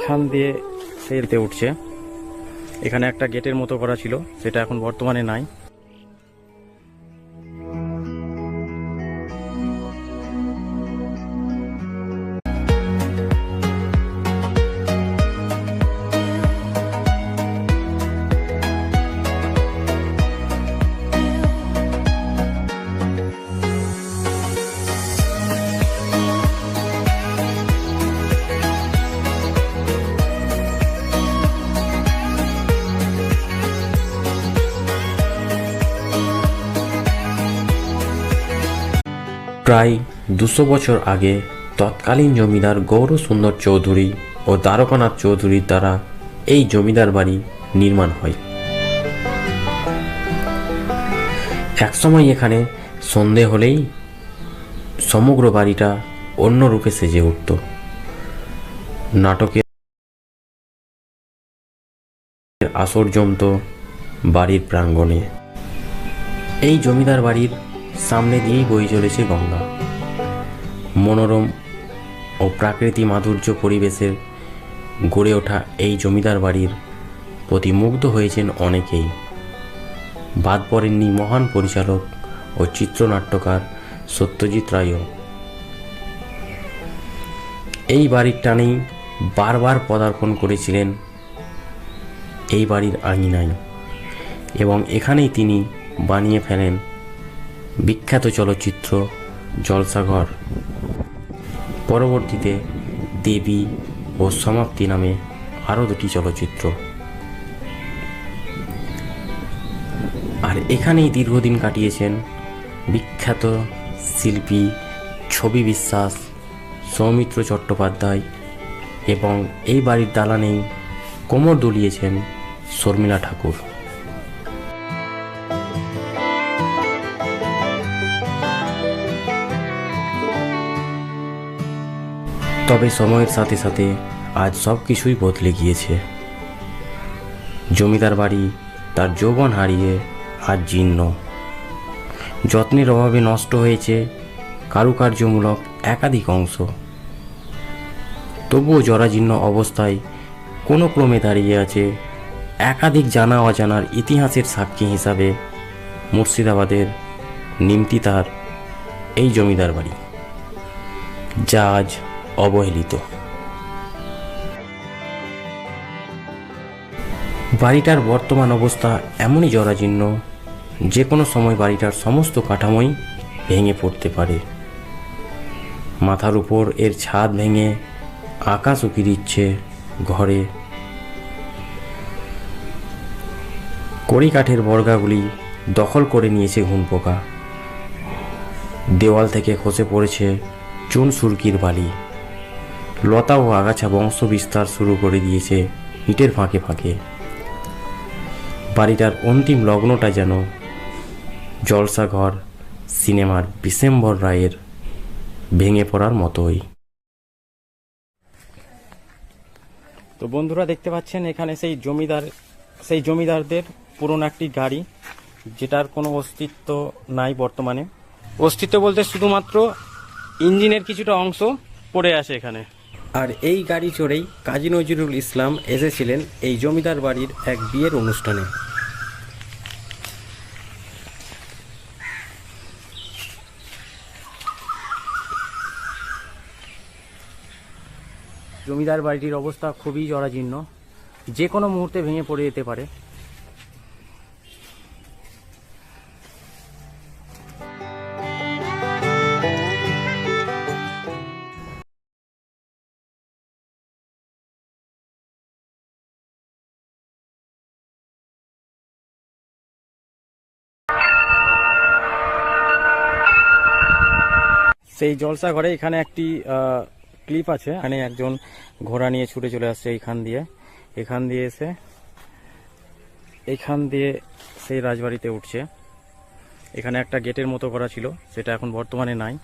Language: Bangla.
এইখান দিয়ে সেইতে উঠছে। এখানে একটা গেটের মতো করা ছিল, সেটা এখন বর্তমানে নাই। প্রায় 200 বছর আগে তৎকালীন জমিদার গৌরসুন্দর চৌধুরী ও দ্বারকানাথ চৌধুরীর দ্বারা এই জমিদার বাড়ি নির্মাণ হয়। একসময় এখানে সন্ধে হলেই সমগ্র বাড়িটা অন্য রূপে সেজে উঠত। নাটকের আসর জমত বাড়ির প্রাঙ্গণে। এই জমিদার বাড়ির সামনে দিয়েই বয়ে চলেছে গঙ্গা। মনোরম ও প্রাকৃতিক মাধুর্য পরিবেশের গড়ে ওঠা এই জমিদার বাড়ির প্রতি মুগ্ধ হয়েছেন অনেকেই। বাদ পড়েননি মহান পরিচালক ও চিত্রনাট্যকার সত্যজিৎ রায়ও। এই বাড়ির টানেই বারবার পদার্পণ করেছিলেন এই বাড়ির আঙিনায়, এবং এখানেই তিনি বানিয়ে ফেলেন বিখ্যাত চলচ্চিত্র জলসাঘর। পরবর্তীতে দেবী ও সমাপ্তি নামে আরও 2টি চলচ্চিত্র। আর এখানেই দীর্ঘদিন কাটিয়েছেন বিখ্যাত শিল্পী ছবি বিশ্বাস, সৌমিত্র চট্টোপাধ্যায়, এবং এই বাড়ির দালানেই কোমর দুলিয়েছেন শর্মিলা ঠাকুর। তবে সময়ের সাথে সাথে আজ সব কিছুই বদলে গিয়েছে। জমিদার বাড়ি তার যৌবন হারিয়ে আজ জীর্ণ, যত্নের অভাবে নষ্ট হয়েছে কারুকার্যমূলক একাধিক অংশ। তবুও জরাজীর্ণ অবস্থায় কোনো ক্রমে দাঁড়িয়ে আছে একাধিক জানা অজানার ইতিহাসের সাক্ষী হিসাবে মুর্শিদাবাদের নিমতিতার এই জমিদার বাড়ি, যা আজ অবহেলিত। বাড়িটার বর্তমান অবস্থা এমনই জরাজীর্ণ, যে কোনো সময় বাড়িটার সমস্ত কাঠামোই ভেঙে পড়তে পারে। মাথার উপর এর ছাদ ভেঙে আকাশ উকি দিচ্ছে ঘরে। কড়ি কাঠের বর্গাগুলি দখল করে নিয়েছে ঘুনপোকা। দেওয়াল থেকে খসে পড়েছে চুন সুরকির বালি। লতা ও আগাছা বংশ বিস্তার শুরু করে দিয়েছে ইটের ফাঁকে ফাঁকে। বাড়িটার অন্তিম লগ্নটা যেন জলসাঘর সিনেমার বিশেম্বর রায়ের ভেঙে পড়ার মতোই। তো বন্ধুরা দেখতে পাচ্ছেন এখানে সেই জমিদারদের পুরনো একটি গাড়ি, যেটার কোনো অস্তিত্ব নাই বর্তমানে। অস্তিত্ব বলতে শুধুমাত্র ইঞ্জিনের কিছুটা অংশ পড়ে আছে এখানে। আর এই গাড়ি চড়েই কাজী নজরুল ইসলাম এসেছিলেন এই জমিদার বাড়ির এক বিয়ের অনুষ্ঠানে। জমিদার বাড়িটির অবস্থা খুবই জরাজীর্ণ, যে কোনো মুহূর্তে ভেঙে পড়ে যেতে পারে। সেই জলসা ঘরে এখানে একটি ক্লিপ আছে। এখানে একজন ঘোড়া নিয়ে ছুটে চলে আসছে এখান দিয়ে এসে এইখান দিয়ে সেই রাজবাড়িতে উঠছে। এখানে একটা গেটের মতো করা ছিল, সেটা এখন বর্তমানে নাই।